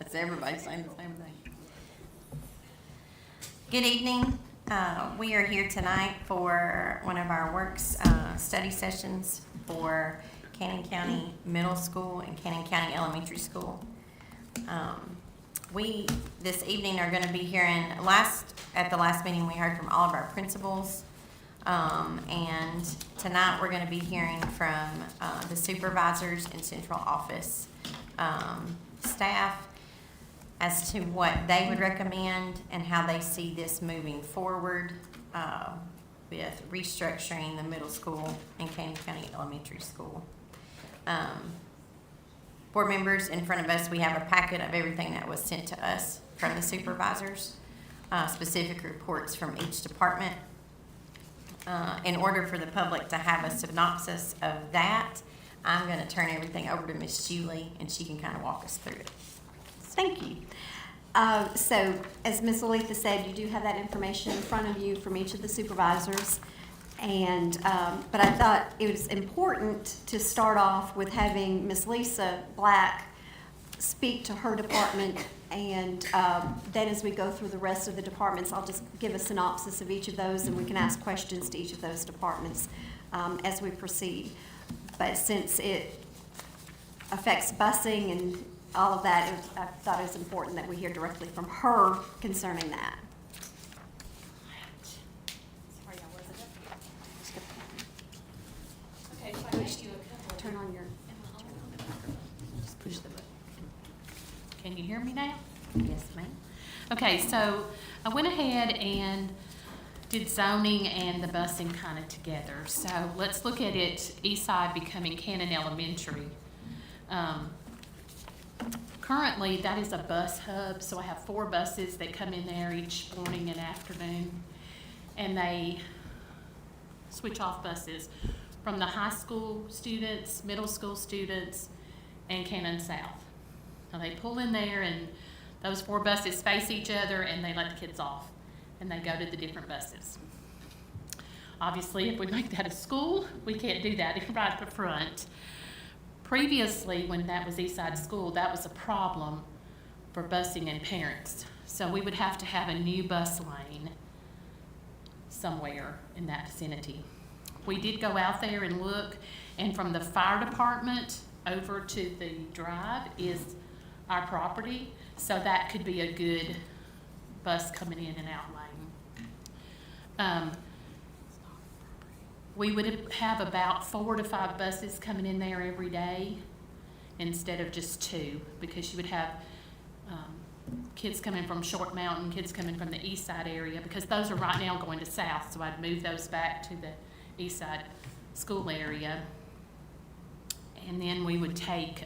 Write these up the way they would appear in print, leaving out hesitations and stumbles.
Is everybody saying the same thing? Good evening. We are here tonight for one of our works study sessions for Cannon County Middle School and Cannon County Elementary School. We, this evening, are going to be hearing, at the last meeting, we heard from all of our principals. And tonight, we're going to be hearing from the supervisors and central office staff as to what they would recommend and how they see this moving forward with restructuring the middle school and Cannon County Elementary School. Board members, in front of us, we have a packet of everything that was sent to us from the supervisors, specific reports from each department. In order for the public to have a synopsis of that, I'm going to turn everything over to Ms. Julie, and she can kind of walk us through it. Thank you. So, as Ms. Aletha said, you do have that information in front of you from each of the supervisors. And but I thought it was important to start off with having Ms. Lisa Black speak to her department, and then as we go through the rest of the departments, I'll just give a synopsis of each of those, and we can ask questions to each of those departments as we proceed. But since it affects busing and all of that, I thought it was important that we hear directly from her concerning that. Okay, so I asked you a couple of... Turn on your... Just push the button. Can you hear me now? Yes, ma'am. Okay, so I went ahead and did zoning and the busing kind of together. So let's look at it, east side becoming Cannon Elementary. Currently, that is a bus hub, so I have 4 buses that come in there each morning and afternoon, and they switch off buses from the high school students, middle school students, and Cannon South. Now they pull in there, and those 4 buses face each other, and they let the kids off, and they go to the different buses. Obviously, if we make that a school, we can't do that right at the front. Previously, when that was East Side School, that was a problem for busing and parents. So we would have to have a new bus lane somewhere in that vicinity. We did go out there and look, and from the fire department over to the drive is our property, so that could be a good bus coming in and out lane. We would have about 4 to 5 buses coming in there every day instead of just 2, because you would have kids coming from Short Mountain, kids coming from the east side area, because those are right now going to south, so I'd move those back to the east side school area. And then we would take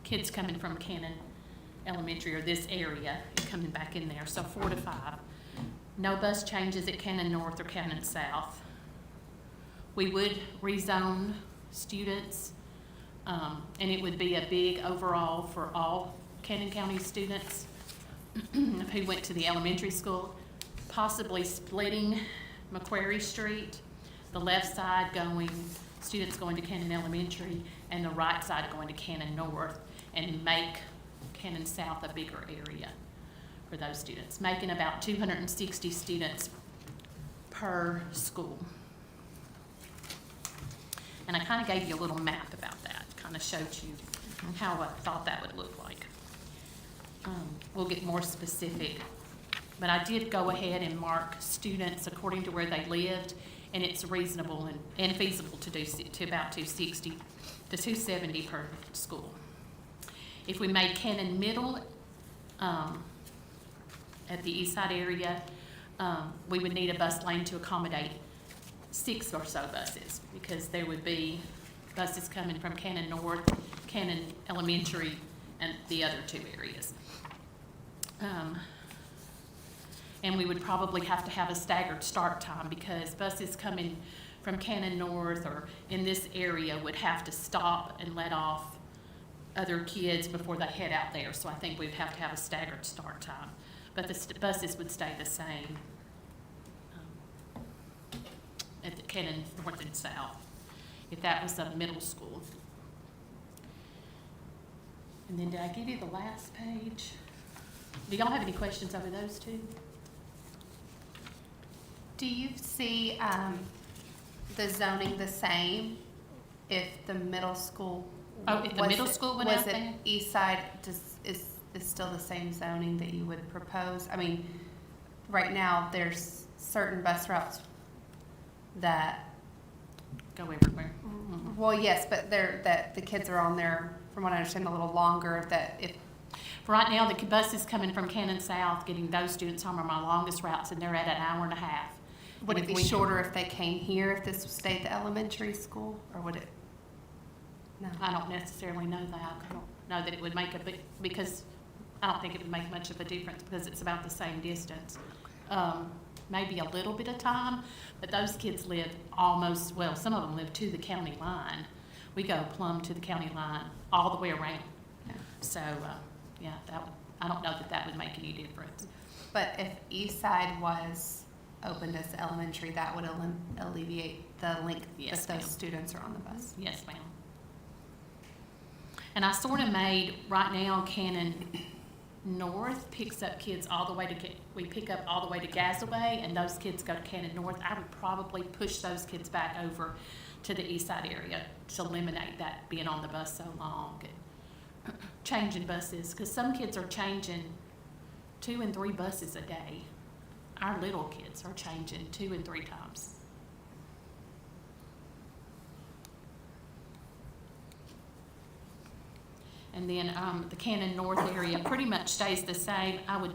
kids coming from Cannon Elementary or this area and coming back in there, so 4 to 5. No bus changes at Cannon North or Cannon South. We would rezone students, and it would be a big overall for all Cannon County students who went to the elementary school, possibly splitting Macquarie Street, the left side going, students going to Cannon Elementary, and the right side going to Cannon North, and make Cannon South a bigger area for those students, making about 260 students per school. And I kind of gave you a little map about that, kind of showed you how I thought that would look like. We'll get more specific, but I did go ahead and mark students according to where they lived, and it's reasonable and feasible to do to about 260 to 270 per school. If we made Cannon Middle at the east side area, we would need a bus lane to accommodate 6 or so buses, because there would be buses coming from Cannon North, Cannon Elementary, and the other 2 areas. And we would probably have to have a staggered start time, because buses coming from Cannon North or in this area would have to stop and let off other kids before they head out there. So I think we'd have to have a staggered start time. But the buses would stay the same at the Cannon North and South, if that was a middle school. And then did I give you the last page? Do y'all have any questions over those two? Do you see the zoning the same if the middle school? Oh, if the was middle it- school went out Was there? it east side, is still the same zoning that you would propose? I mean, right now, there's certain bus routes that, Go everywhere. well, yes, but that the kids are on there, from what I understand, a little longer, that if, Right now, the buses coming from Cannon South, getting those students home are my longest routes, and they're at an hour and a half. would And it if be we- shorter if they came here, if this stayed the elementary school, or would it? No. I don't necessarily know that. I don't know that it would make a big, because I don't think it would make much of a difference because it's about the same distance. Maybe a little bit of time, but those kids live almost, well, some of them live to the county line. We go plumb to the county line all the way around. Yeah. So, yeah, I don't know that that would make any difference. But if east side was opened as elementary, that would alleviate the length Yes, that those ma'am. students are on the bus. Yes, ma'am. And I sort of made, right now, Cannon North picks up kids all the way to, we pick up all the way to Gazaway, and those kids go to Cannon North. I would probably push those kids back over to the east side area to eliminate that being on the bus so long. Changing buses, because some kids are changing 2 and 3 buses a day. Our little kids are changing 2 and 3 times. And then the Cannon North area pretty much stays the same. I would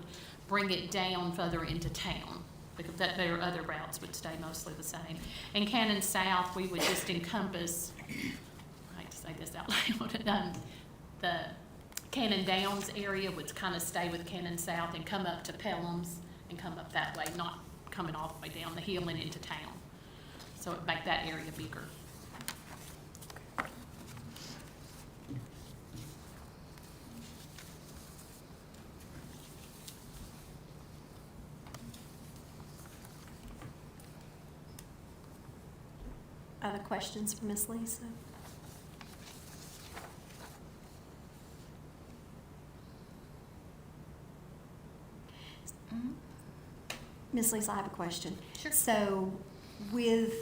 bring it down further into town because there are other routes would stay mostly the same. In Cannon South, we would just encompass, I hate to say this out loud, the Cannon Downs area would kind of stay with Cannon South and come up to Pelham's and come up that way, not coming all the way down the hill and into town. So it'd make that area bigger. Other questions for Ms. Lisa? Ms. Lisa, I have a question. Sure. So if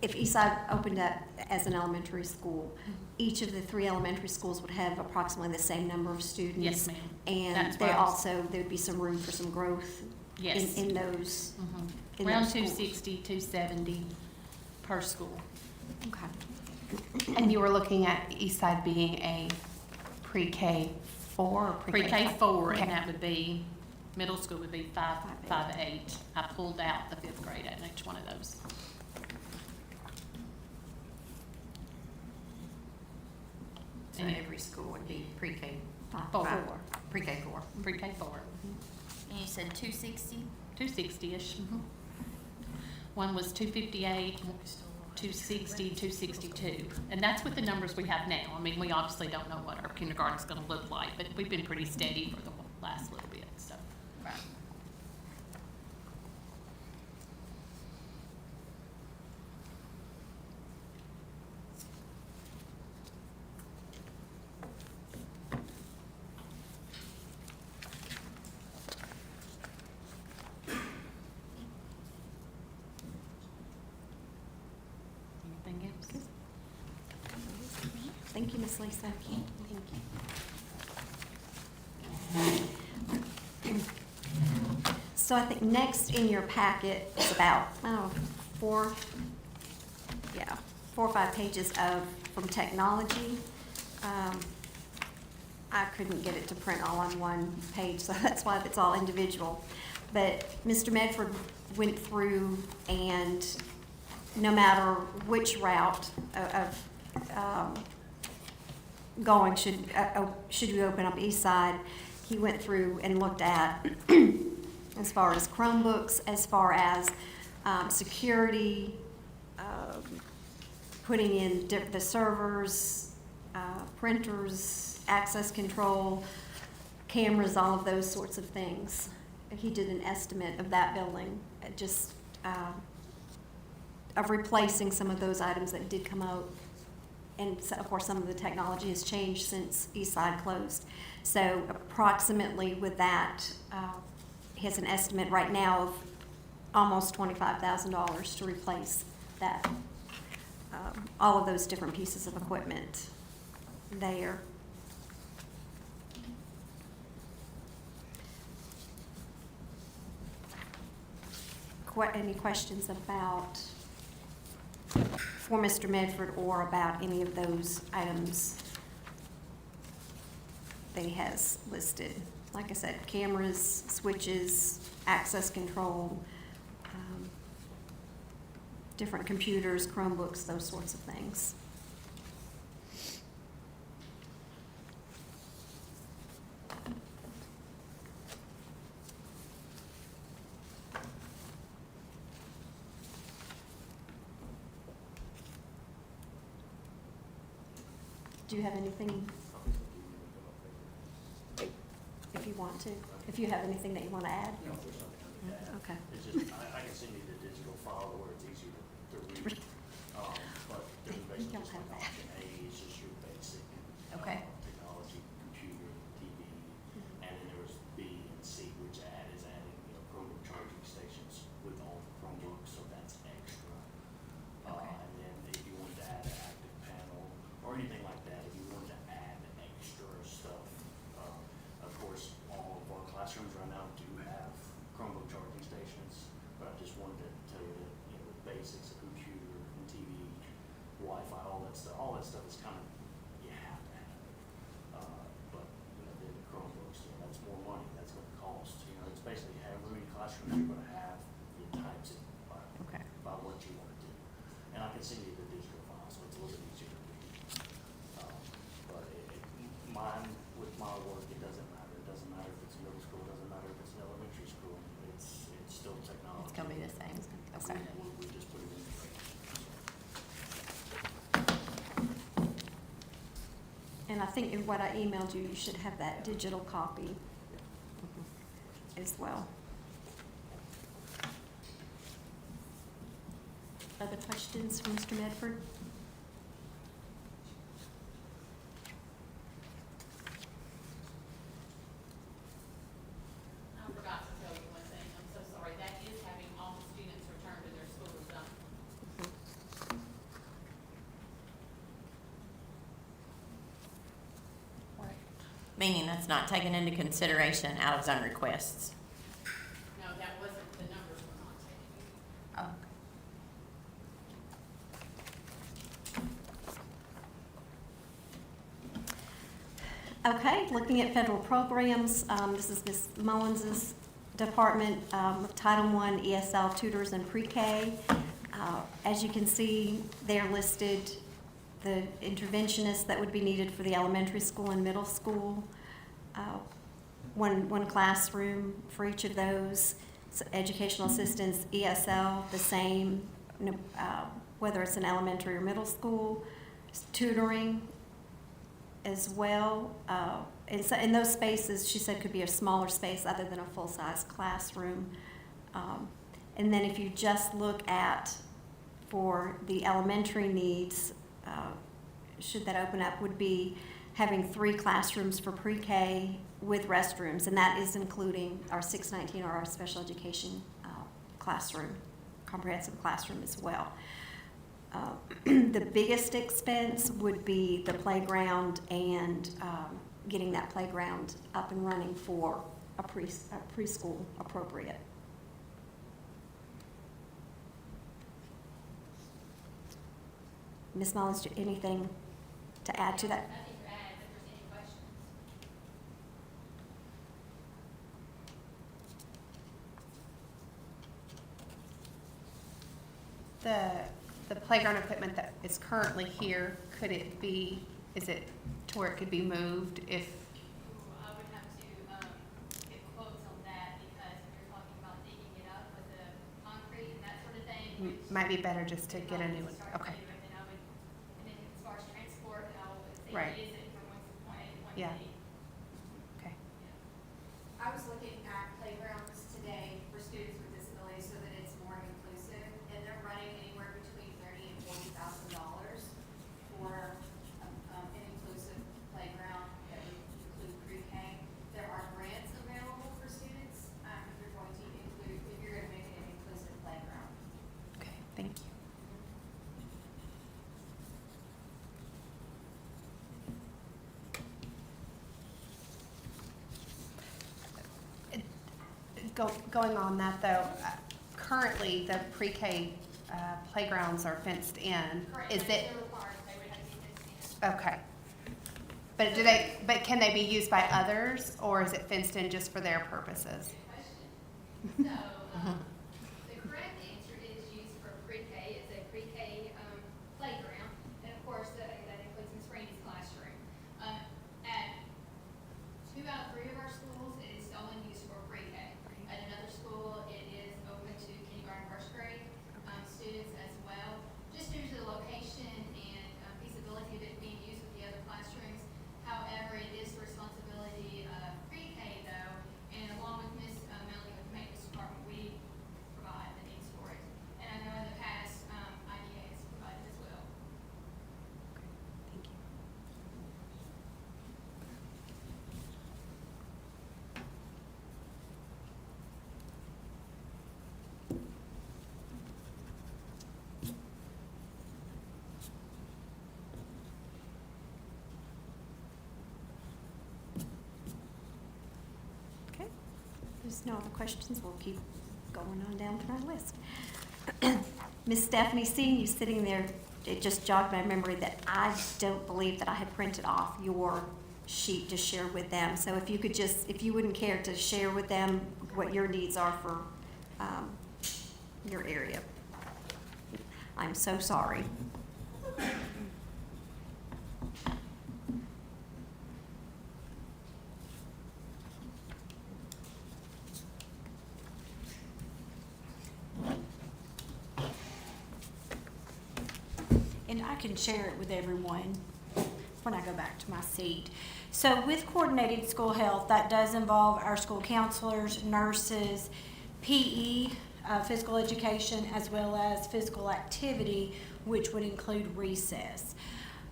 Eastside opened up as an elementary school, each of the 3 elementary schools would have approximately the same number of students? Yes, ma'am. And That's there what I was- there would be some room for some growth Yes. in those? Mhm. in Around those schools? 260, 270 per school. Okay. And you were looking at east side being a pre-K 4 or Pre-K five? 4, Okay. and that would be, middle school would be 5, 8. I pulled out the 5th grade at each one of those. So every school would be pre-K, Four. pre-K 4. Pre-K 4, And you said 260? 260-ish. One was 258, 260, 262. And that's with the numbers we have now. I mean, we obviously don't know what our kindergarten's gonna look like, but we've been pretty steady for the last little bit, so. Right. Anything else? Thank you, Ms. Lisa. So I think next in your packet is about, 4 or 5 pages from technology. I couldn't get it to print all on one page, so that's why it's all individual. But Mr. Medford went through, and no matter which route of going, should we open up East Side, he went through and looked at as far as Chromebooks, as far as security, putting in the servers, printers, access control, cameras, all of those sorts of things. He did an estimate of that building, of replacing some of those items that did come out and so, of course, some of the technology has changed since Eastside closed. So approximately with that, he has an estimate right now of almost $25,000 to replace that, all of those different pieces of equipment there. Any questions about, for Mr. Medford, or about any of those items that he has listed? Like I said, cameras, switches, access control, different computers, Chromebooks, those sorts of things. Do you have anything, if you want to, if you have anything that you want to add? No, there's nothing to add. Okay. It's just, I can send you the digital file where it's easier to read. But there's You basically don't just have like that. option A, it's just your basic. Okay. Technology, computer, TV, and then there was B and C, which is adding, Chromebook charging stations with all the Chromebooks, so that's extra. Okay. And then if you wanted to add an active panel or anything like that, if you wanted to add extra stuff, of course, all of our classrooms right now do have Chromebook charging stations, but I just wanted to tell you that, the basics of computer and TV, Wi-Fi, all that stuff is kind of, you have to have it. But, then the Chromebooks, that's more money, that's what it costs, it's basically however many classrooms you're gonna have, it types it Okay. by what you want to do. And I can send you the digital file, so it's a little bit easier to read. But mine, with my work, it doesn't matter. It doesn't matter if it's middle school, it doesn't matter if it's an elementary school. It's still technology. It's gonna be the same. Okay. We just put it in the And I think in what I emailed you, you should have that digital copy as well. Other questions from Mr. Medford? I forgot to tell you one thing, I'm so sorry, that is having all the students return to their school zone. Meaning that's not taken into consideration out of zone requests. No, that wasn't, the numbers were not taken. Oh. Okay, looking at federal programs, this is Ms. Mullins's department, Title I ESL tutors and pre-K. As you can see, they're listed, the interventionists that would be needed for the elementary school and middle school, one classroom for each of those. Educational assistants, ESL, the same, whether it's an elementary or middle school. Tutoring as well. And so in those spaces, she said, could be a smaller space other than a full-size classroom. And then if you just look at, for the elementary needs, should that open up, would be having 3 classrooms for pre-K with restrooms, and that is including our 619 or our special education classroom, comprehensive classroom as well. The biggest expense would be the playground and getting that playground up and running for a preschool appropriate. Ms. Mullins, anything to add to that? Nothing to add, if there's any questions. The playground equipment that is currently here, could it be, is it to where it could be moved if, I would have to get quotes on that, because if you're talking about digging it up with the concrete and that sort of thing, which might be better just to get a new one? start Okay. with, and I would, and then as far as transport, I would say, Right. is it from point A to point Yeah. B? Okay. I was looking at playgrounds today for students with disabilities so that it's more inclusive, and they're running anywhere between $30,000 and $40,000 for Going on that though, currently the pre-K playgrounds are fenced in. Correct, Is but it, if they're required, they would have to be fenced in. okay. But can they be used by others, or is it fenced in just for their purposes? Question. So, the correct answer is used for pre-K, it's a pre-K, playground, and of course, that includes Ms. Randy's classroom. At 2 out of 3 of our schools, it is only used for pre-K. At another school, it is open to kindergarten, first grade, students as well. Just due to the location and feasibility of it being used with the other classrooms. However, it is the responsibility of pre-K though, and along with Ms. Melanie with the maintenance department, we provide the needs for it. And I know in the past, IDA has provided as well. Thank you. Okay, if there's no other questions, we'll keep going on down through our list. Miss Stephanie, seeing you sitting there, it just jogged my memory that I don't believe that I had printed off your sheet to share with them. So if you could just, if you wouldn't care to share with them what your needs are for your area. I'm so sorry. And I can share it with everyone when I go back to my seat. So with coordinated school health, that does involve our school counselors, nurses, PE, physical education, as well as physical activity, which would include recess.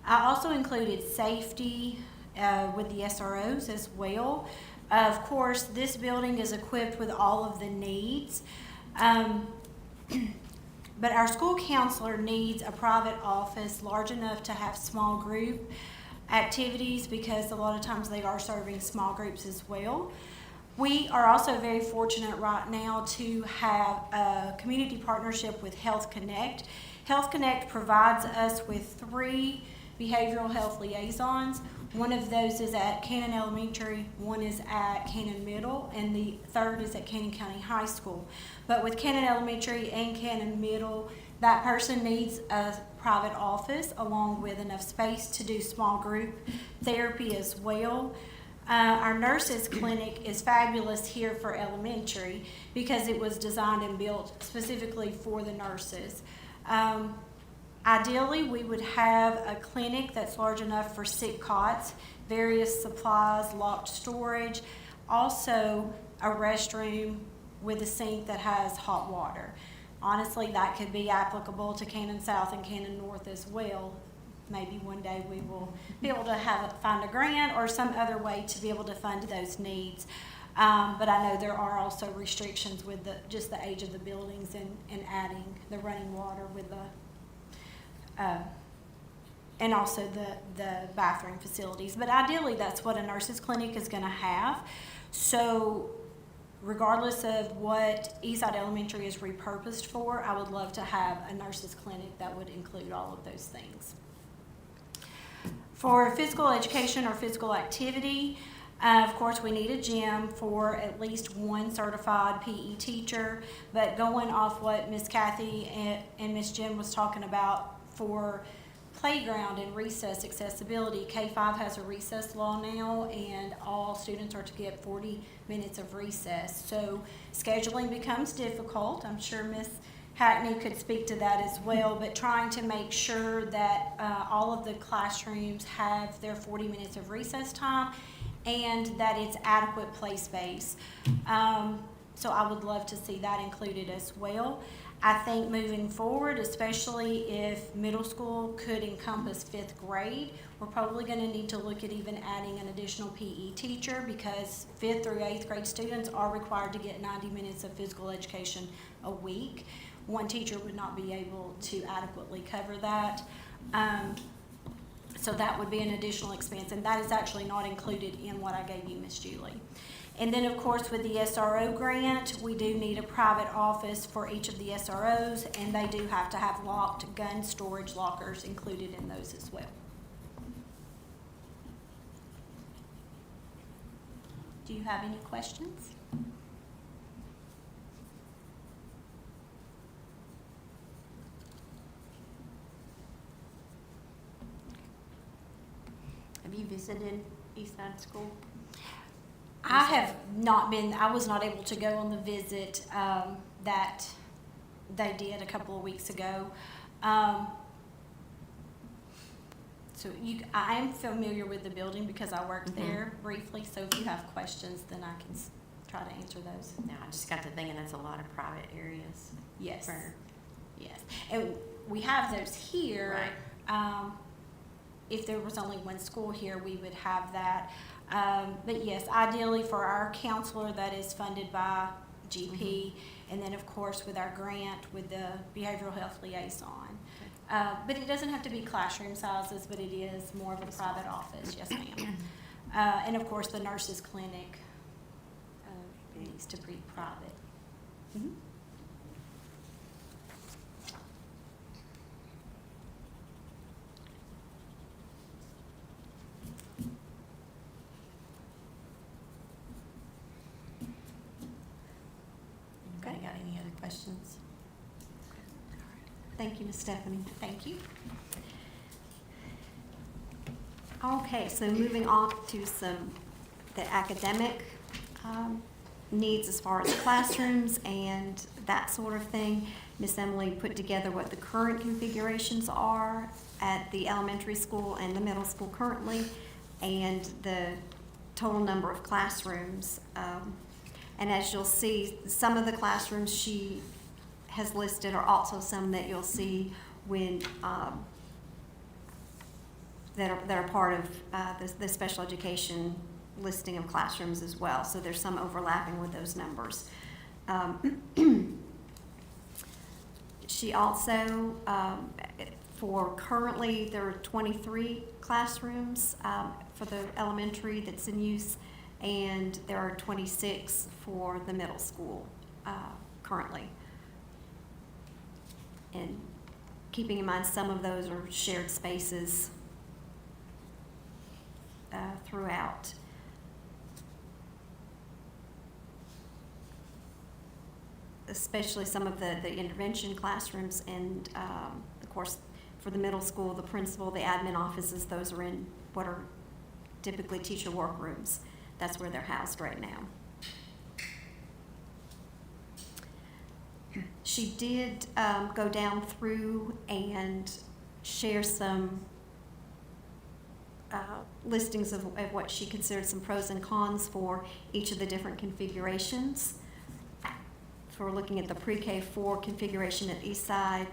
I also included safety with the SROs as well. Of course, this building is equipped with all of the needs. But our school counselor needs a private office large enough to have small group activities because a lot of times they are serving small groups as well. We are also very fortunate right now to have a community partnership with Health Connect. Health Connect provides us with 3 behavioral health liaisons. One of those is at Cannon Elementary, one is at Cannon Middle, and the third is at Cannon County High School. But with Cannon Elementary and Cannon Middle, that person needs a private office along with enough space to do small group therapy as well. Our nurses clinic is fabulous here for elementary because it was designed and built specifically for the nurses. Ideally, we would have a clinic that's large enough for sick cots, various supplies, locked storage, also a restroom with a sink that has hot water. Honestly, that could be applicable to Cannon South and Cannon North as well. Maybe one day we will be able to find a grant or some other way to be able to fund those needs. But I know there are also restrictions with just the age of the buildings and adding the running water with the and also the bathroom facilities. But ideally, that's what a nurse's clinic is going to have. So regardless of what Eastside Elementary is repurposed for, I would love to have a nurse's clinic that would include all of those things. For physical education or physical activity, of course, we need a gym for at least one certified PE teacher, but going off what Miss Kathy and Miss Jen was talking about for playground and recess accessibility, K-5 has a recess law now, and all students are to get 40 minutes of recess. So scheduling becomes difficult. I'm sure Miss Hackney could speak to that as well, but trying to make sure that all of the classrooms have their 40 minutes of recess time and that it's adequate play space. So I would love to see that included as well. I think moving forward, especially if middle school could encompass 5th grade, we're probably going to need to look at even adding an additional PE teacher because 5th through 8th grade students are required to get 90 minutes of physical education a week. One teacher would not be able to adequately cover that. So that would be an additional expense, and that is actually not included in what I gave you, Miss Julie. And then, of course, with the SRO grant, we do need a private office for each of the SROs, and they do have to have locked gun storage lockers included in those as well. Do you have any questions? Have you visited Eastside School? I have not been, I was not able to go on the visit that they did a couple of weeks ago. So I am familiar with the building because I worked there briefly, so if you have questions, then I can try to answer those. No, I just got to thinking that's a lot of private areas. Yes, For- yes. And we have those here. Right. If there was only one school here, we would have that. But yes, ideally for our counselor, that is funded by GP. And then, of course, with our grant, with the behavioral health liaison. But it doesn't have to be classroom sizes, but it is more of a private office, yes ma'am. And of course, the nurse's clinic needs to be private. Mhm. Anybody got any other questions? Thank you, Ms. Stephanie. Thank you. Okay, so moving on to the academic needs as far as classrooms and that sort of thing. Miss Emily put together what the current configurations are at the elementary school and the middle school currently, and the total number of classrooms. And as you'll see, some of the classrooms she has listed are also some that you'll see when that are part of the special education listing of classrooms as well. So there's some overlapping with those numbers. She also, for currently, there are 23 classrooms for the elementary that's in use, and there are 26 for the middle school currently. And keeping in mind, some of those are shared spaces throughout. Especially some of the intervention classrooms, and of course, for the middle school, the principal, the admin offices, those are in what are typically teacher workrooms. That's where they're housed right now. She did go down through and share some listings of what she considered some pros and cons for each of the different configurations. For looking at the pre-K 4 configuration at Eastside,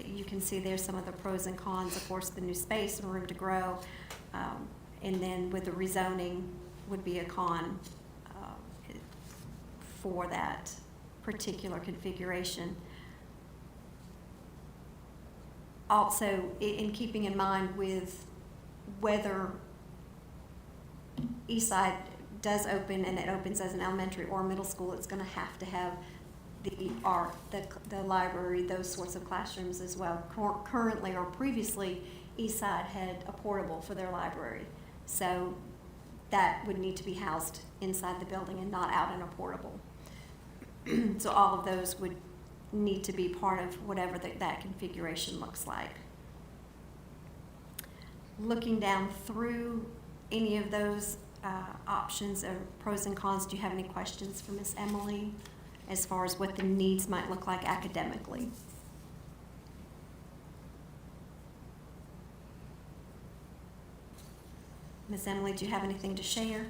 you can see there's some of the pros and cons. Of course, the new space and room to grow, and then with the rezoning would be a con for that particular configuration. Also, in keeping in mind with whether Eastside does open and it opens as an elementary or middle school, it's going to have the art, the library, those sorts of classrooms as well. Currently or previously, Eastside had a portable for their library, so that would need to be housed inside the building and not out in a portable. So all of those would need to be part of whatever that configuration looks like. Looking down through any of those options or pros and cons, do you have any questions for Ms. Emily as far as what the needs might look like academically? Ms. Emily, do you have anything to share?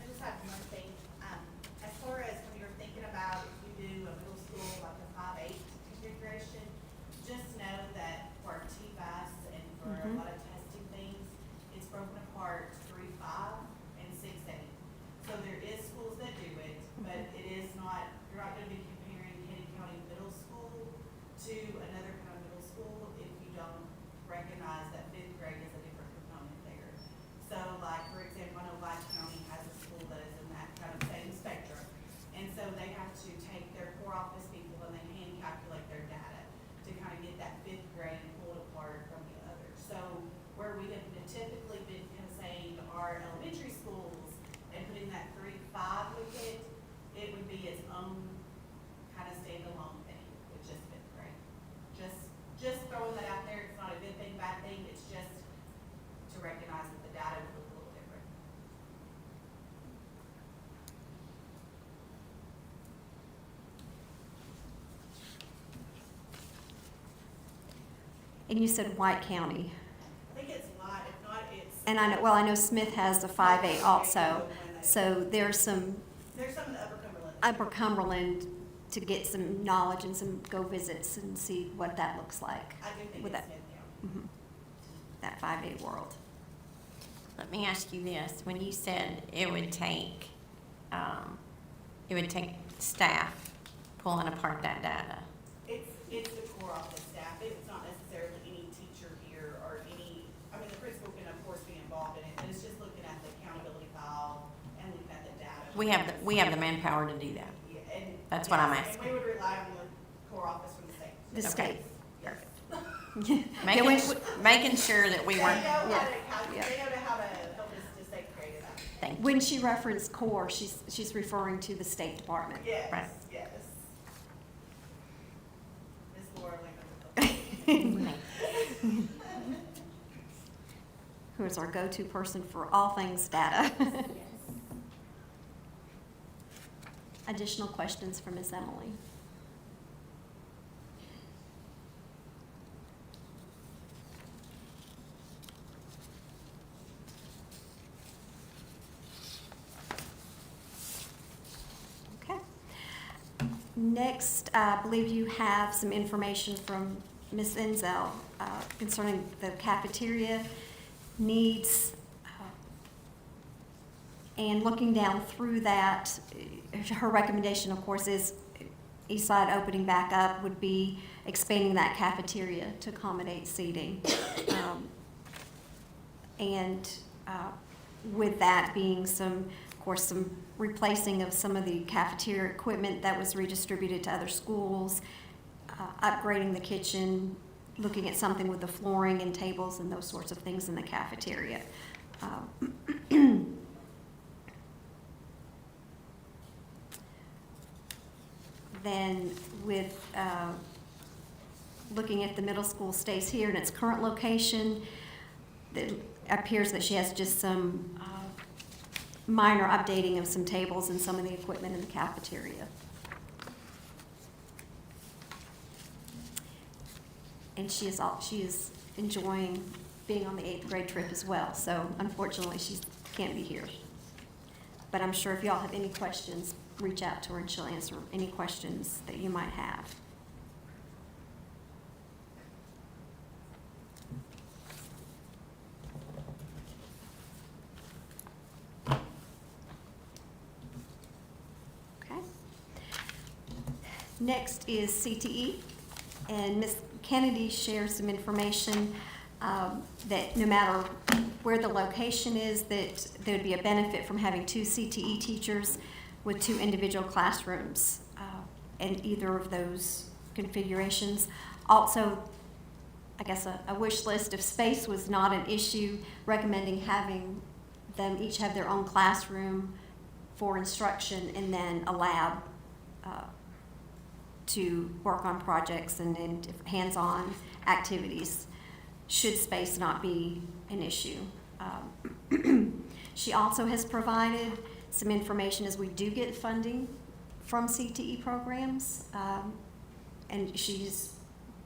I just have one thing. As far as when you're thinking about if you do a middle school, like a 5-8 configuration, just know that for TVAS and for a lot of testing things, it's broken apart 3-5 and 6-8. So there is schools that do it, but it is not, you're not going to be comparing Kenny County Middle School to another kind of middle school if you don't recognize that 5th grade is a different component there. So like, for example, I know White County And you said White County. I think it's not, if not, it's. And I know Smith has the 5A also. So there's some There's some in the Upper Cumberland. Upper Cumberland to get some knowledge and some go visits and see what that looks like. I do think with it's that. Smith County. That 5A world. Let me ask you this, when you said it would take staff pulling apart that data, It's the core office staff. It's not necessarily any teacher here or any, I mean, the principal can of course be involved in it, but it's just looking at the accountability file and looking at the data. we have the manpower to do that. Yeah, and. That's what I'm yes, asking. And we would rely on the core office from the state. The Okay. state. Yes. Making sure that we They weren't, know how Yeah. to, Yeah. they know how to help us to stay creative. thank you. When she referenced core, she's referring to the State Department. Yes, Right. yes. Miss Laura Lincoln. Who is our go-to person for all things data. Additional questions for Ms. Emily? Okay. Next, I believe you have some information from Ms. Enzel concerning the cafeteria needs. And looking down through that, her recommendation, of course, is Eastside opening back up would be expanding that cafeteria to accommodate seating. And with that being some, of course, some replacing of some of the cafeteria equipment that was redistributed to other schools, upgrading the kitchen, looking at something with the flooring and tables and those sorts of things in the cafeteria. Then with looking at the middle school stays here in its current location, it appears that she has just some minor updating of some tables and some of the equipment in the cafeteria. And she is enjoying being on the 8th grade trip as well, so unfortunately she can't be here. But I'm sure if y'all have any questions, reach out to her and she'll answer any questions that you might have. Okay. Next is CTE, and Ms. Kennedy shares some information that no matter where the location is, that there would be a benefit from having 2 CTE teachers with 2 individual classrooms in either of those configurations. Also, I guess a wish list, if space was not an issue, recommending having them each have their own classroom for instruction and then a lab to work on projects and hands-on activities, should space not be an issue. She also has provided some information as we do get funding from CTE programs, and she's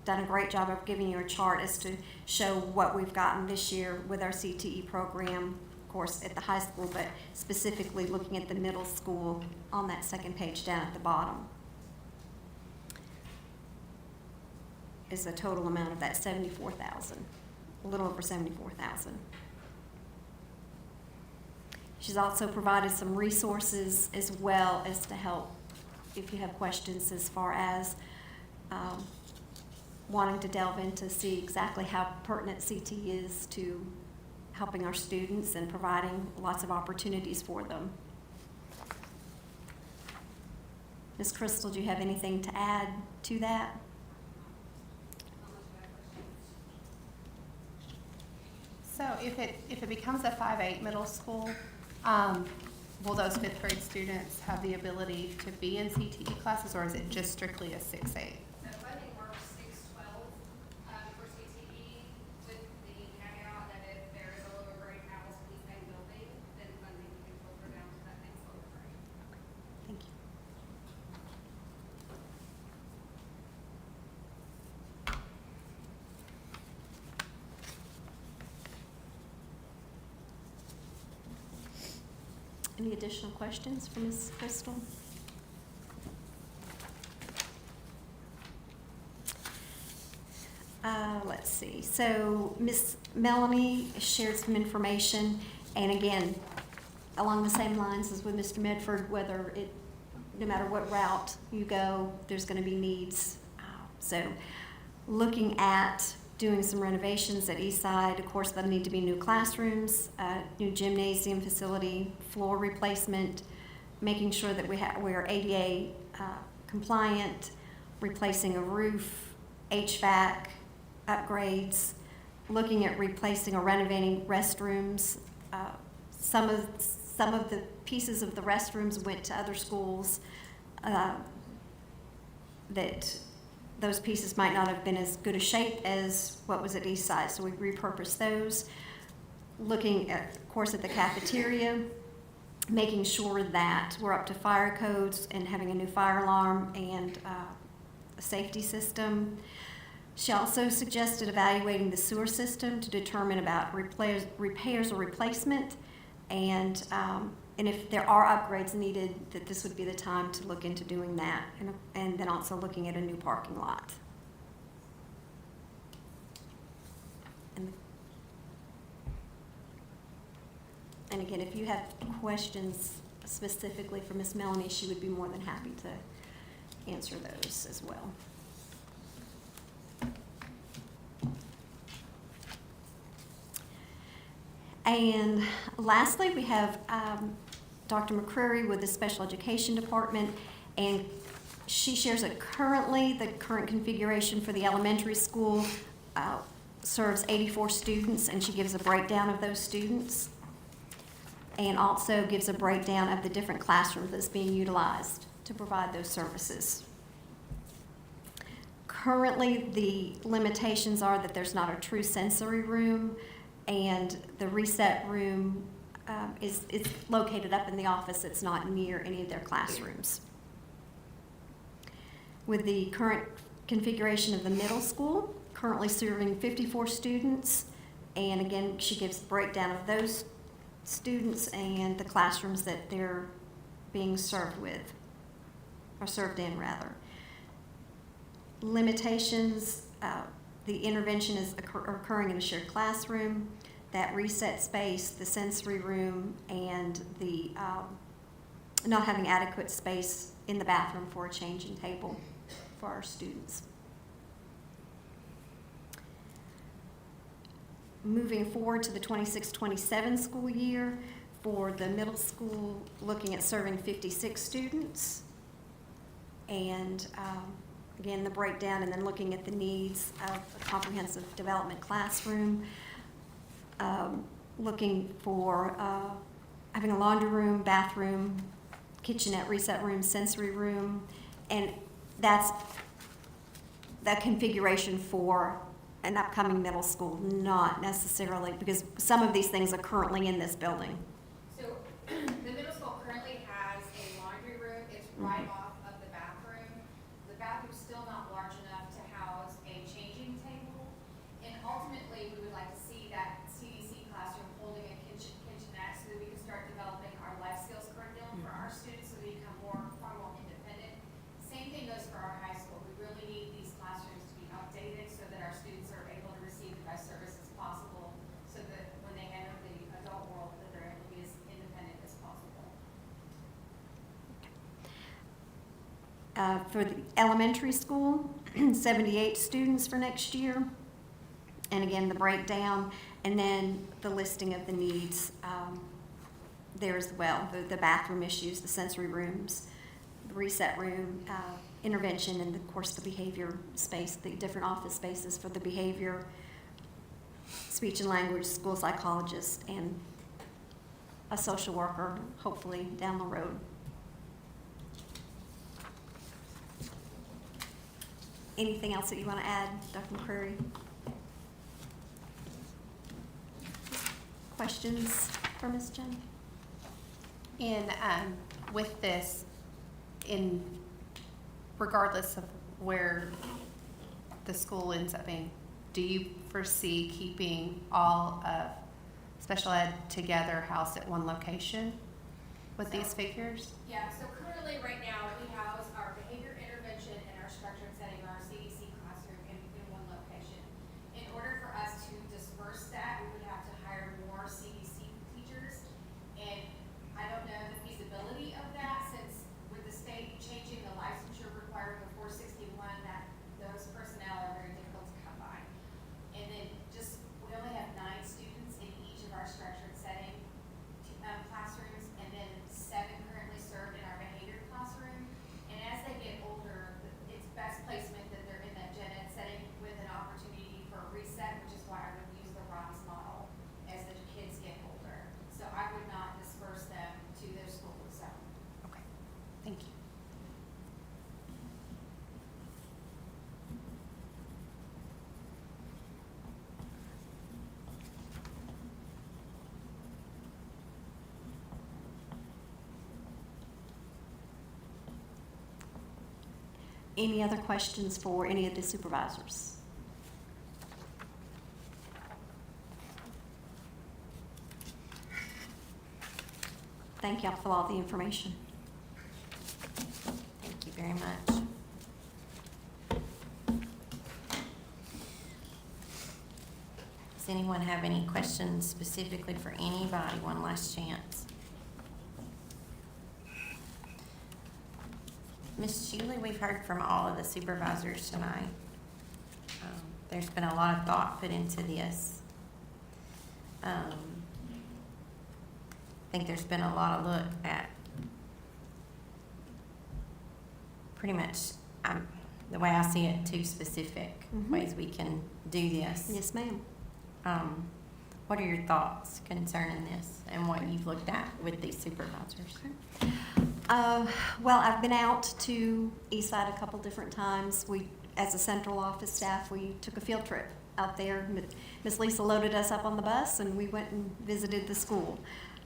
done a great job of giving you a chart as to show what we've gotten this year with our CTE program, of course, at the high school, but specifically looking at the middle school on that second page down at the bottom. Is the total amount of that $74,000, a little over $74,000. She's also provided some resources as well as to help if you have questions as far as wanting to delve into see exactly how pertinent CT is to helping our students and providing lots of opportunities for them. Ms. Crystal, do you have anything to add to that? So if it becomes a 5-8 middle school, will those 5th grade students have the ability to be in CTE classes, or is it just strictly a 6-8? So funding works 6-12 for CTE, with the caveat that if there is a lower grade house in the same building, then funding can filter down to that next lower grade. Thank you. Any additional questions for Ms. Crystal? Let's see. So Ms. Melanie shared some information, and again, along the same lines as with Mr. Medford, no matter what route you go, there's going to be needs. So looking at doing some renovations at Eastside. Of course, there'll need to be new classrooms, new gymnasium facility, floor replacement, making sure that we're ADA compliant, replacing a roof, HVAC upgrades, looking at replacing or renovating restrooms. Some of the pieces of the restrooms went to other schools that those pieces might not have been as good a shape as what was at Eastside, so we repurposed those. Looking at, of course, at the cafeteria, making sure that we're up to fire codes and having a new fire alarm and a safety system. She also suggested evaluating the sewer system to determine about repairs or replacement, and if there are upgrades needed, that this would be the time to look into doing that, and then also looking at a new parking lot. And again, if you have questions specifically for Ms. Melanie, she would be more than happy to answer those as well. And lastly, we have Dr. McCreary with the Special Education Department, and she shares that currently the current configuration for the elementary school serves 84 students, and she gives a breakdown of those students and also gives a breakdown of the different classrooms that's being utilized to provide those services. Currently, the limitations are that there's not a true sensory room, and the reset room is located up in the office. It's not near any of their classrooms. With the current configuration of the middle school, currently serving 54 students, and again, she gives a breakdown of those students and the classrooms that they're being served with, or served in rather. Limitations, the intervention is occurring in a shared classroom, that reset space, the sensory room, and the not having adequate space in the bathroom for a changing table for our students. Moving forward to the 26-27 school year, for the middle school, looking at serving 56 students, and again, the breakdown, and then looking at the needs of a comprehensive development classroom, looking for having a laundry room, bathroom, kitchenette, reset room, sensory room, and that's that configuration for an upcoming middle school, not necessarily, because some of these things are currently in this building. So the middle school currently has a laundry room. It's right off of the bathroom. The bathroom's still not large enough to house a changing table. And ultimately, we would like to see that CDC classroom holding a kitchenette so that we can start developing our life skills curriculum for our students so they become far more independent. Same thing goes for our high school. We really need these classrooms to be updated so that our students are able to receive the best services possible, so that when they enter the adult world, that they're able to be as independent as possible. For the elementary school, 78 students for next year. And again, the breakdown, and then the listing of the needs there as well. The bathroom issues, the sensory rooms, the reset room, intervention, and of course the behavior space, the different office spaces for the behavior, speech and language, school psychologist, and a social worker, hopefully down the road. Anything else that you want to add, Dr. McCreary? Questions for Ms. Jen? With this, regardless of where the school ends up being, do you foresee keeping all of special ed together housed at one location? with these figures? Yeah, so currently, right now, we house our behavior intervention and our structured setting, our CDC classroom in one location. In order for us to disperse that, we would have to hire more CDC teachers. And I don't know the feasibility of that, since with the state changing the licensure requirement of 461, that those personnel are very difficult to come by. And then just, we only have 9 students in each of our structured setting classrooms, and then 7 currently served in our behavior classroom. And as they get older, it's best placement that they're in that gen ed setting with an opportunity for a reset, which is why I would use the RISE model as the kids get older. So I would not disperse them to their school zone. Okay, thank you. Any other questions for any of the supervisors? Thank y'all for all the information. Thank you very much. Does anyone have any questions specifically for anybody? One last chance. Ms. Julie, we've heard from all of the supervisors tonight. There's been a lot of thought put into this. I think there's been a lot of look at pretty much, the way I see it, 2 specific ways we can do this. Yes, ma'am. What are your thoughts concerning this and what you've looked at with these supervisors? Well, I've been out to Eastside a couple different times. We, as a central office staff, we took a field trip out there. Miss Lisa loaded us up on the bus, and we went and visited the school.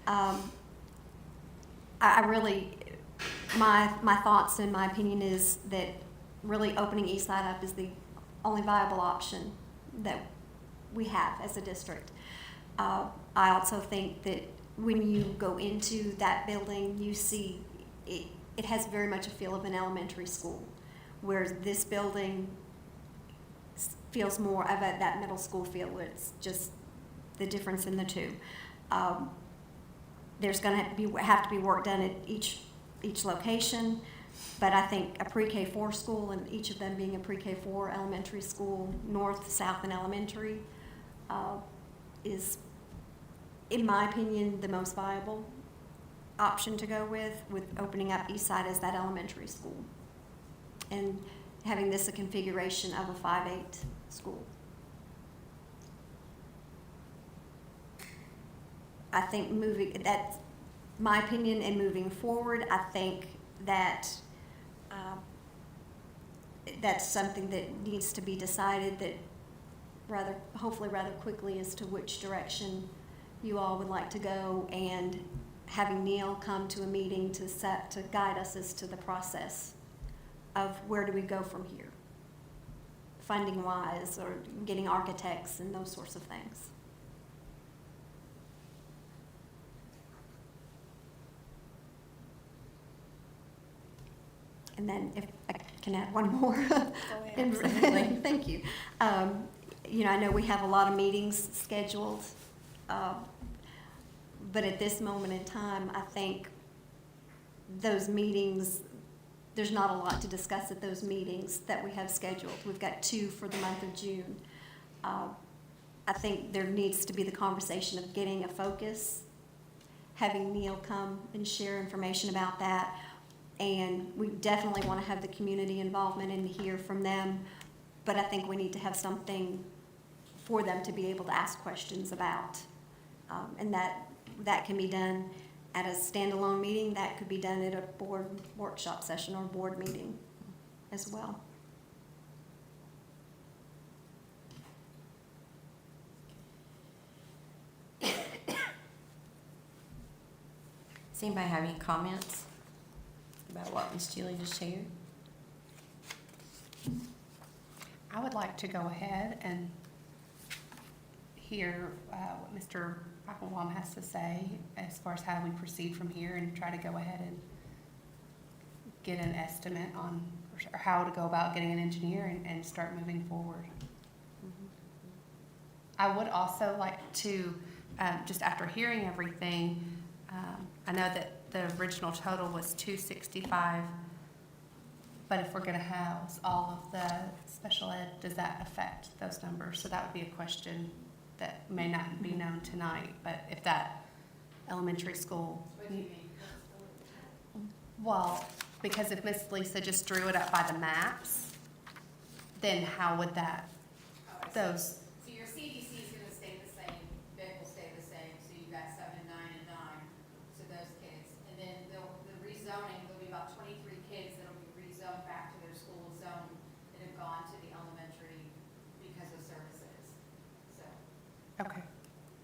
I really, my thoughts and my opinion is that really opening Eastside up is the only viable option that we have as a district. I also think that when you go into that building, you see it has very much a feel of an elementary school, whereas this building feels more of that middle school feel, where it's just the difference in the two. There's going to have to be work done at each location, but I think a pre-K4 school, and each of them being a pre-K4 elementary school, north, south, and elementary, is, in my opinion, the most viable option to go with opening up Eastside as that elementary school and having this a configuration of a 5-8 school. I think that's my opinion, and moving forward, I think that that's something that needs to be decided, that hopefully rather quickly, as to which direction you all would like to go, and having Neil come to a meeting to guide us as to the process of where do we go from here, funding wise, or getting architects and those sorts of things. And then if I can add one more. Absolutely. Thank you. I know we have a lot of meetings scheduled, but at this moment in time, I think those meetings, there's not a lot to discuss at those meetings that we have scheduled. We've got 2 for the month of June. I think there needs to be the conversation of getting a focus, having Neil come and share information about that. And we definitely want to have the community involvement and hear from them, but I think we need to have something for them to be able to ask questions about. And that can be done at a standalone meeting, that could be done at a board workshop session or board meeting as well. Does anybody have any comments about what Ms. Julie just shared? I would like to go ahead and hear what Mr. Applebaum has to say as far as how we proceed from here and try to go ahead and get an estimate on, or how to go about getting an engineer and start moving forward. I would also like to, just after hearing everything, I know that the original total was 265, but if we're gonna house all of the special ed, does that affect those numbers? So that would be a question that may not be known tonight, but if that elementary school. What do you mean? Well, because if Miss Lisa just drew it up by the maps, then how would that, Oh, I see. those, So your CDC is gonna stay the same, Vic will stay the same, so you got 7, 9, and 9 to those kids. And then the rezoning, there'll be about 23 kids that'll be rezoned back to their school zone that have gone to the elementary because of services, so. okay.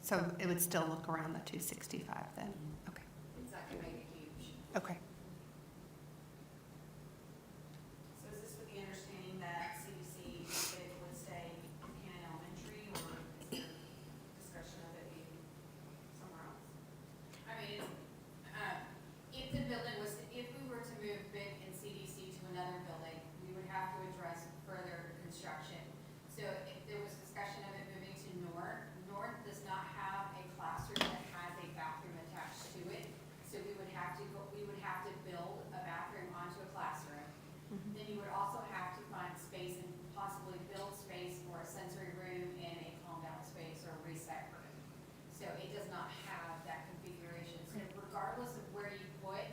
So it would still look around the 265 then? Okay, It's not gonna make it huge. okay. So is this with the understanding that CDC would stay in Cannon Elementary, or is there discussion of it being somewhere else? I mean, if the building was, if we were to move Vic and CDC to another building, we would have to address further construction. So if there was discussion of it moving to North, North does not have a classroom that has a bathroom attached to it. So we would have to build a bathroom onto a classroom. Then you would also have to find space and possibly build space for a sensory room and a calm down space or a reset room. So it does not have that configuration. So regardless of where you put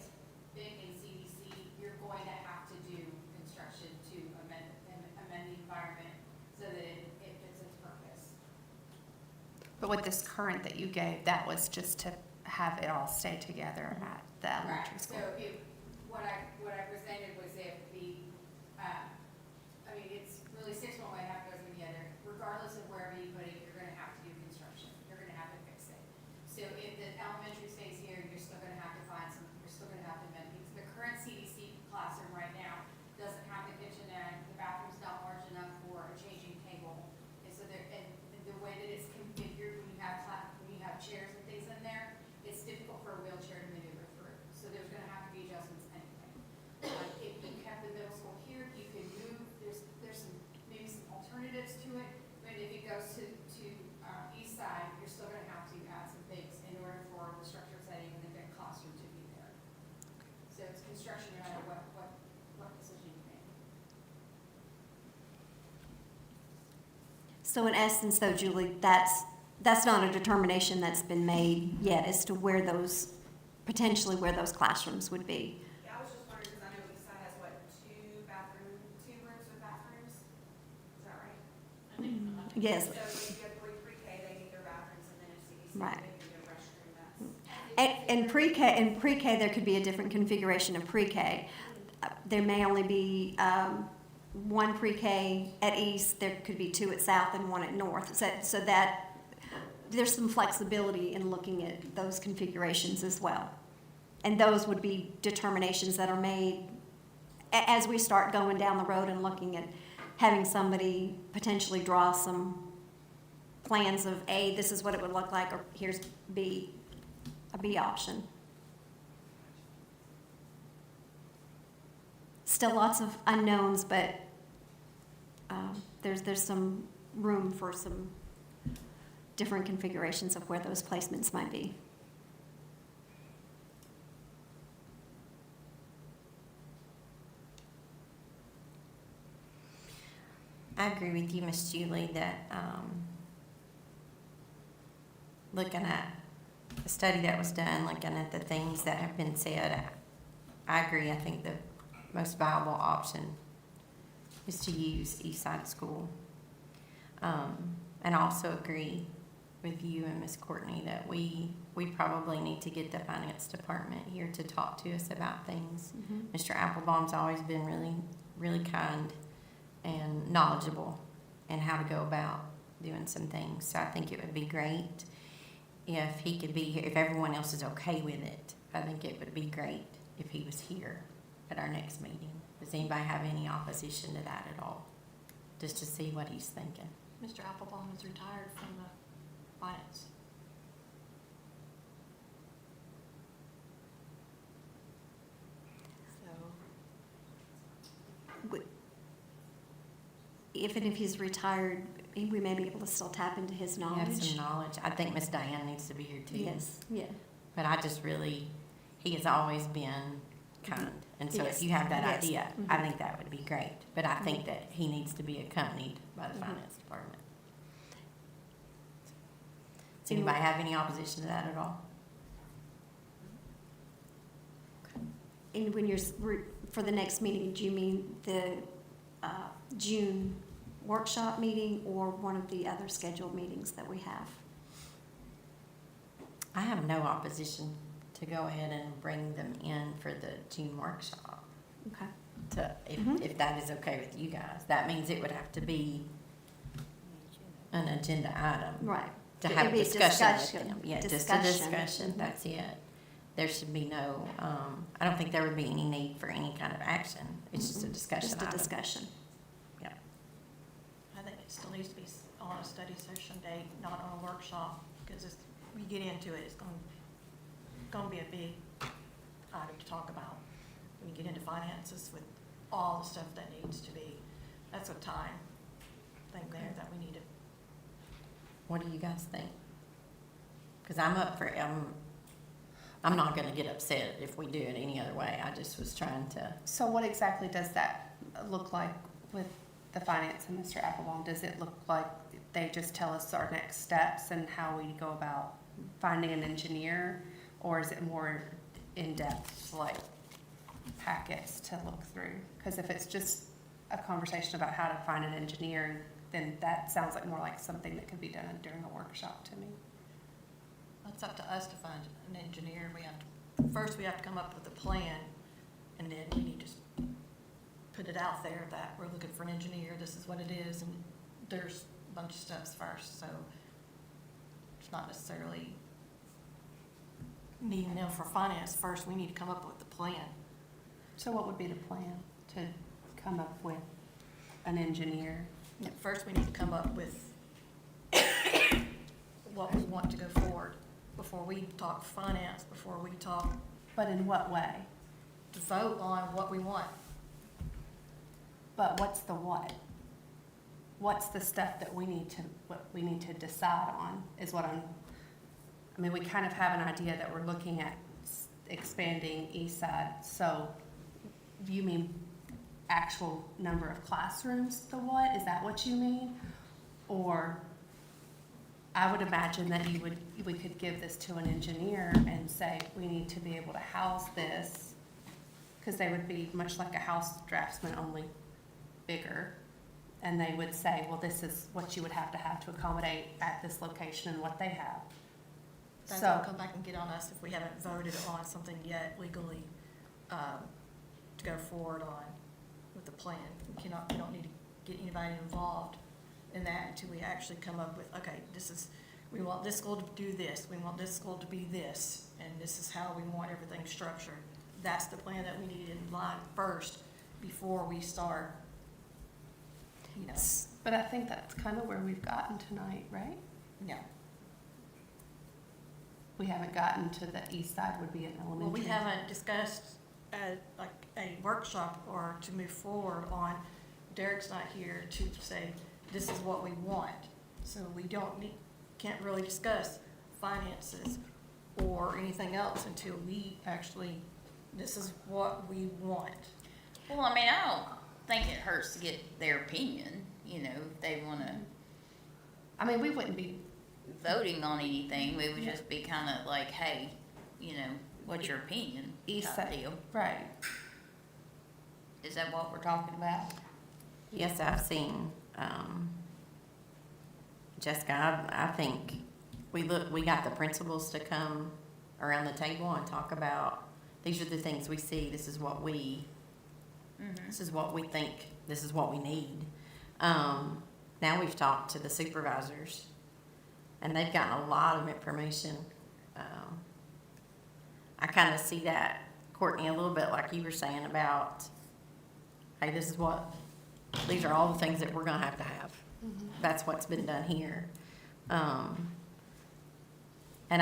Vic and CDC, you're going to have to do construction to amend the environment so that it fits its purpose. But with this current that you gave, that was just to have it all stay together at the elementary Correct. So school? what I presented was if I mean, it's really 6 one way, half dozen the other. Regardless of wherever you put it, you're gonna have to do construction. You're gonna have to fix it. So if the elementary stays here, you're still gonna have to you're still gonna have to amend things. The current CDC classroom right now doesn't have the kitchenette, the bathroom's not large enough for a changing table. And so and the way that it's configured, when you have chairs and things in there, it's difficult for a wheelchair to maneuver through. So there's gonna have to be adjustments anyway. If you kept the middle school here, you could move, there's maybe some alternatives to it, but if it goes to east side, you're still gonna have to add some things in order for the structure setting and the classroom to be there. So it's construction no matter what decision you make. So in essence though, Julie, that's not a determination that's been made yet as to where those, potentially where those classrooms would be. Yeah, I was just wondering, because I know Eastside has what, 2 rooms with bathrooms? Is that right? Yes. So if you have 3 pre-K, they need their bathrooms, and then if CDC, Right. they need their restroom, that's. And pre-K, there could be a different configuration of pre-K. There may only be one pre-K at East, there could be 2 at South and 1 at North. So that, there's some flexibility in looking at those configurations as well. And those would be determinations that are made as we start going down the road and looking at having somebody potentially draw some plans of A, this is what it would look like, or here's B, a B option. Still lots of unknowns, but there's some room for some different configurations of where those placements might be. I agree with you, Miss Julie, that looking at the study that was done, looking at the things that have been said, I agree. I think the most viable option is to use East Side School. And also agree with you and Miss Courtney that we probably need to get the finance department here to talk to us about things. Mr. Applebaum's always been really, really kind and knowledgeable in how to go about doing some things. So I think it would be great if he could be here, if everyone else is okay with it. I think it would be great if he was here at our next meeting. Does anybody have any opposition to that at all? Just to see what he's thinking. Mr. Applebaum is retired from even if he's retired, we may be able to still tap into his You have knowledge. some knowledge. I think Miss Diane needs to be here too. Yes, yeah. But I just really, he has always been kind. And so Yes. if you have that Yes. idea, I Mhm. think that would be great. But I think Mhm. that he needs to be accompanied by the Mhm. finance department. Does anybody have any opposition to that at all? And when for the next meeting, do you mean the June workshop meeting or one of the other scheduled meetings that we have? I have no opposition to go ahead and bring them in for the June workshop. Okay. If, if that is okay with you guys. That means it would have to be an agenda item. Right. To It'd have a be a discussion with discussion. them. Yeah, just a Discussion. discussion, Mhm. that's it. There should be no, I don't think there would be any need for any kind of action. It's just a discussion Just a item. discussion. Yeah. I think it still needs to be on a study session date, not on a workshop, because when you get into it, it's gonna be a big item to talk about. When you get into finances with all the stuff that needs to be, that's a time thing there that we need to. What do you guys think? Because I'm up for, I'm not gonna get upset if we do it any other way. I just was trying to, So what exactly does that look like with the finance and Mr. Applebaum? Does it look like they just tell us our next steps and how we go about finding an engineer? Or is it more in-depth, like packets to look through? Because if it's just a conversation about how to find an engineer, then that sounds like more like something that could be done during a workshop to me. It's up to us to find an engineer. First we have to come up with a plan, and then we need to put it out there that we're looking for an engineer, this is what it is, and there's a bunch of steps first, so it's not necessarily needing them for finance. First, we need to come up with a plan. So what would be the plan to come up with an engineer? First, we need to come up with what we want to go forward before we talk finance, before we talk But in what way? to vote on what we want. But what's the what? What's the stuff that what we need to decide on is what I mean, we kind of have an idea that we're looking at expanding East Side, so you mean actual number of classrooms, the what, is that what you mean? Or I would imagine that we could give this to an engineer and say, we need to be able to house this, because they would be much like a house draftsman, only bigger. And they would say, well, this is what you would have to accommodate at this location and what they have. That's So- gonna come back and get on us if we haven't voted on something yet legally, to go forward on with the plan. We don't need to get anybody involved in that until we actually come up with, okay, we want this school to do this, we want this school to be this, and this is how we want everything structured. That's the plan that we need in line first before we start, you know, But I think that's kind of where we've gotten tonight, right? no. We haven't gotten to the east side would be an elementary. Well, we haven't discussed like a workshop or to move forward on, Derek's not here to say, this is what we want. So we can't really discuss finances or anything else until we actually, this is what we want. Well, I mean, I don't think it hurts to get their opinion, you know, if they wanna I mean, we wouldn't be, voting on anything, we would just be kinda like, hey, you know, what's your opinion? East type side. deal. right. Is that what we're talking about? yes, I've seen, Jessica, I think we got the principals to come around the table and talk about, these are the things we see, this is what we think, this is what we need. Now we've talked to the supervisors, and they've gotten a lot of information. I kind of see that, Courtney, a little bit like you were saying about, hey, these are all the things that we're gonna have to have. That's what's been done here. And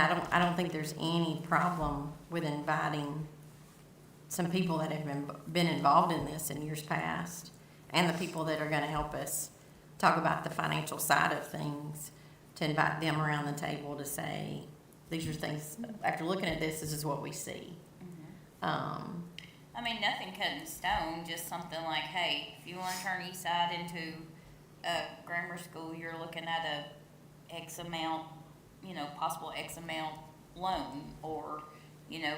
I don't think there's any problem with inviting some people that have been involved in this in years past, and the people that are gonna help us talk about the financial side of things, to invite them around the table to say, these are things, after looking at this is what we see. I mean, nothing cut in stone, just something like, hey, if you wanna turn East Side into a grammar school, you're looking at a X amount, possible X amount loan, or,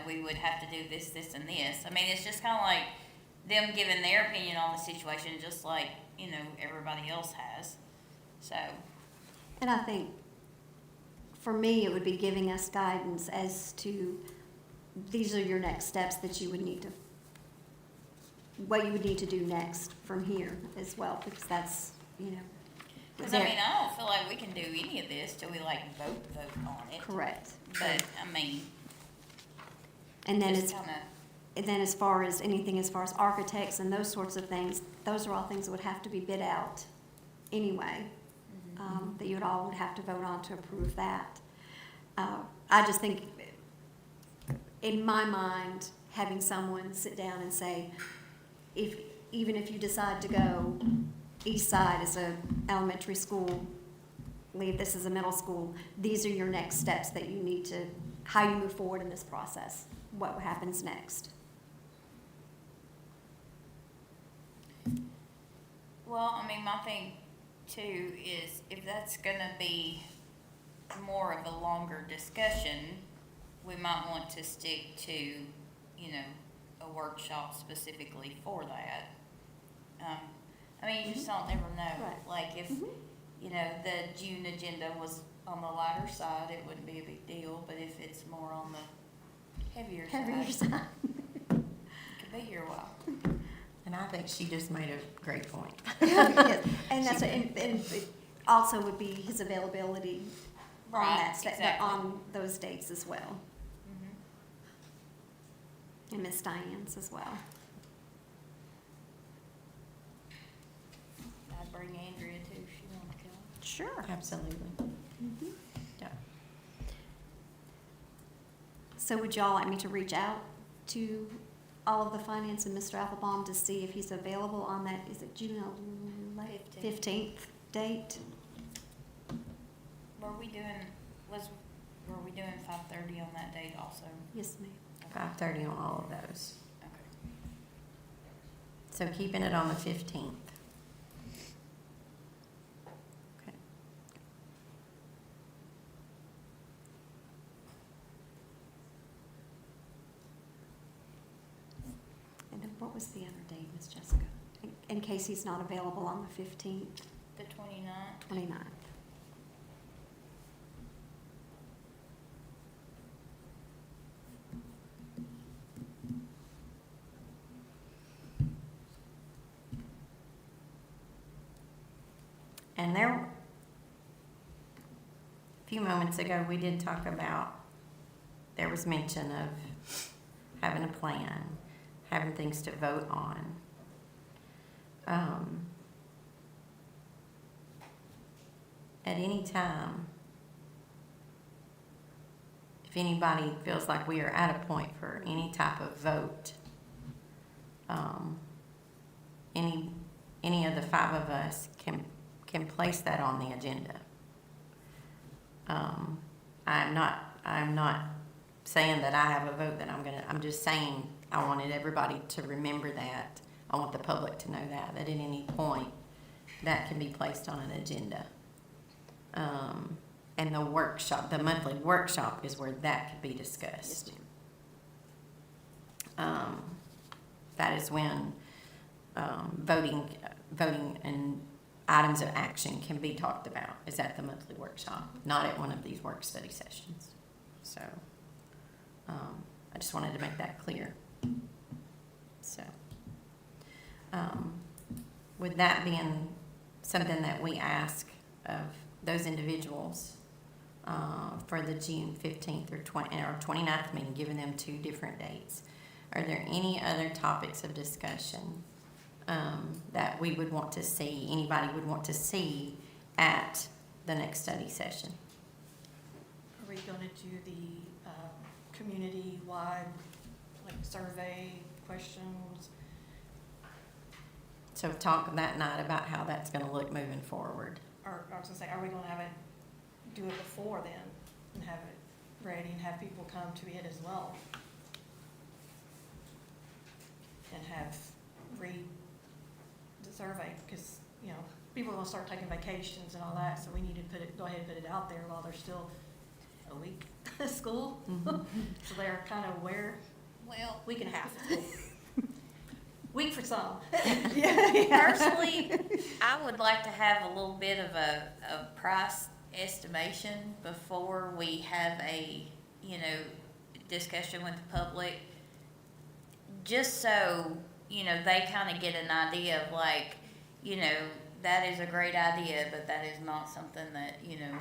we would have to do this, this, and this. I mean, it's just kinda like them giving their opinion on the situation, just like, everybody else has, so. And I think, for me, it would be giving us guidance as to, these are your next steps that you would need to, what you would need to do next from here as well, because that's, Cause I mean, I don't feel like we can do any of this till we vote on it. correct. But, I mean, And then just it's, kinda, and then as far as anything, as far as architects and those sorts of things, those are all things that would have to be bid out anyway, that you all would have to vote on to approve that. I just think, in my mind, having someone sit down and say, even if you decide to go East Side as a elementary school, leave this as a middle school, these are your next steps that you need to, how you move forward in this process, what happens next. well, I mean, my thing too is if that's gonna be more of a longer discussion, we might want to stick to, a workshop specifically for that. I mean, you just don't ever know. Right. Like if, the June agenda was on the lighter side, it wouldn't be a big deal, but if it's more on the heavier Heavier side, side. it could be here a while. And I think she just made a great point. Yes, and that's, and it also would be his availability on Right, that, exactly. on those dates as well, Mhm. and Miss Diane's as well. I'd bring Andrea too, if she wanted to come. Sure. Absolutely. Yeah. So would y'all like me to reach out to all of the finance and Mr. Applebaum to see if he's available on that, is it June 15th date? Were we doing 5:30 on that date also? Yes, ma'am. 5:30 on all of those. Okay. So keeping it on the 15th. Okay. And then what was the other date, Miss Jessica? In case he's not available on the 15th, The 29th? 29th. And there, a few moments ago, we did talk about, there was mention of having a plan, having things to vote on. At any time, if anybody feels like we are at a point for any type of vote, any of the five of us can place that on the agenda. I'm not saying that I have a vote that I'm just saying I wanted everybody to remember that. I want the public to know that at any point that can be placed on an agenda. And the workshop, the monthly workshop is where that could be discussed. That is when, voting and items of action can be talked about, is at the monthly workshop, not at one of these work study sessions. So, I just wanted to make that clear. So, with that being something that we ask of those individuals, for the June 15th or 29th meeting, giving them 2 different dates, are there any other topics of discussion that we would want to see, anybody would want to see at the next study session? Are we gonna do the, community-wide, survey questions. So talk that night about how that's gonna look moving forward. Or, I was gonna say, are we gonna have it, do it before then, and have it ready, and have people come to it as well? And have read the survey, because, you know, people are gonna start taking vacations and all that, so we need to go ahead and put it out there while there's still a week of school. So they're kind of aware, Well, week and a half of school. Week for some. personally, I would like to have a little bit of a price estimation before we have a, you know, discussion with the public. Just so, you know, they kind of get an idea of like, you know, that is a great idea, but that is not something that, you know,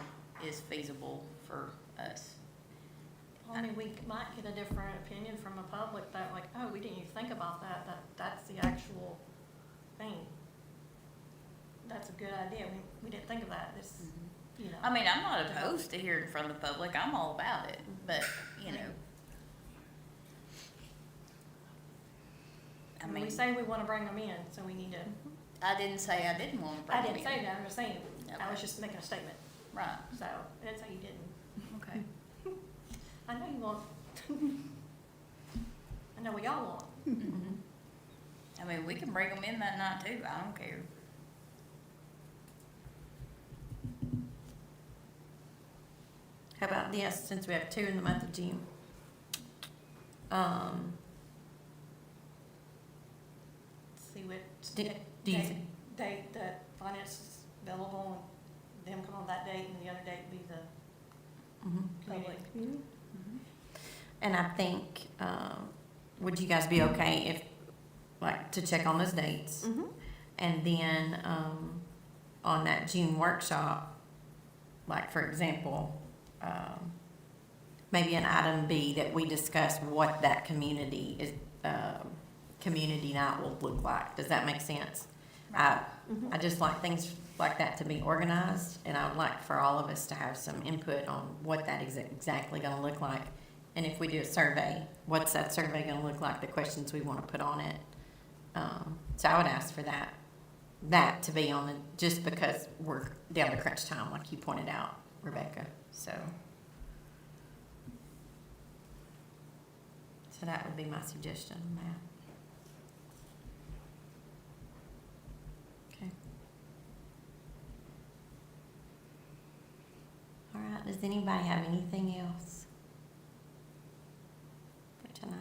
is feasible for us. I mean, we might get a different opinion from the public that like, oh, we didn't even think about that, that's the actual thing. That's a good idea, we didn't think of that, this, you know. I mean, I'm not opposed to hearing from the public, I'm all about it, but, you know. I We mean, say we wanna bring them in, so we need to, I didn't say I didn't want to bring I them didn't in. say that, I'm just saying, I Okay. was just making a statement, Right, so, I didn't say you didn't. okay. I know you want. I know we all want. Mhm. I mean, we can bring them in that night too, I don't care. How about this, since we have 2 in the month of June? See what Do- date do you thi- that finance is available, and them come on that date, and the other date be the Mhm. public. And I think, would you guys be okay if, like, to check on those dates? And then, on that June workshop, like, for example, maybe an item B that we discuss what that community is, community night will look like. Does that make sense? I just like things like that to be organized, and I would like for all of us to have some input on what that is exactly gonna look like. And if we do a survey, what's that survey gonna look like, the questions we wanna put on it? So I would ask for that to be on the, just because we're down to crunch time, like you pointed out, Rebecca, so. So that would be my suggestion, Matt. Okay. All right, does anybody have anything else for tonight?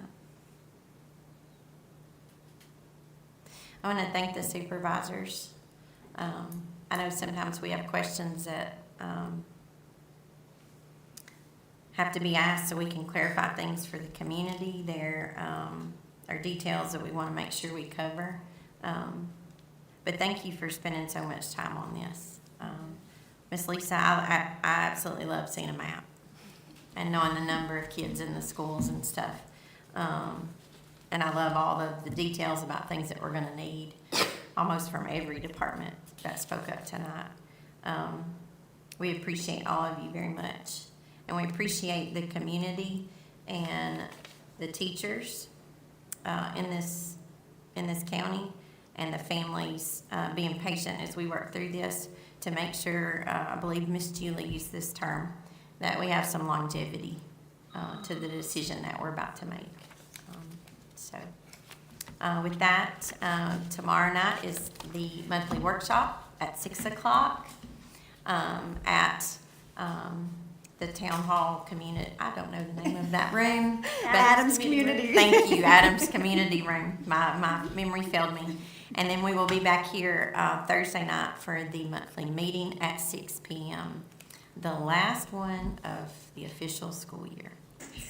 I want to thank the supervisors. I know sometimes we have questions that have to be asked so we can clarify things for the community. There are details that we want to make sure we cover. But thank you for spending so much time on this. Miss Lisa, I absolutely love seeing a map and knowing the number of kids in the schools and stuff. And I love all the details about things that we're gonna need, almost from every department that spoke up tonight. We appreciate all of you very much. And we appreciate the community and the teachers in this county and the families being patient as we work through this to make sure, I believe Miss Julie used this term, that we have some longevity to the decision that we're about to make. So with that, tomorrow night is the monthly workshop at 6 o'clock at the Town Hall Community, I don't know the name of that room. but- Adams Community. Thank you, Adams Community Room. My memory failed me. And then we will be back here Thursday night for the monthly meeting at 6 p.m. The last one of the official school year.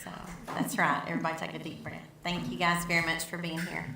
So that's right. Everybody take a deep breath. Thank you guys very much for being here.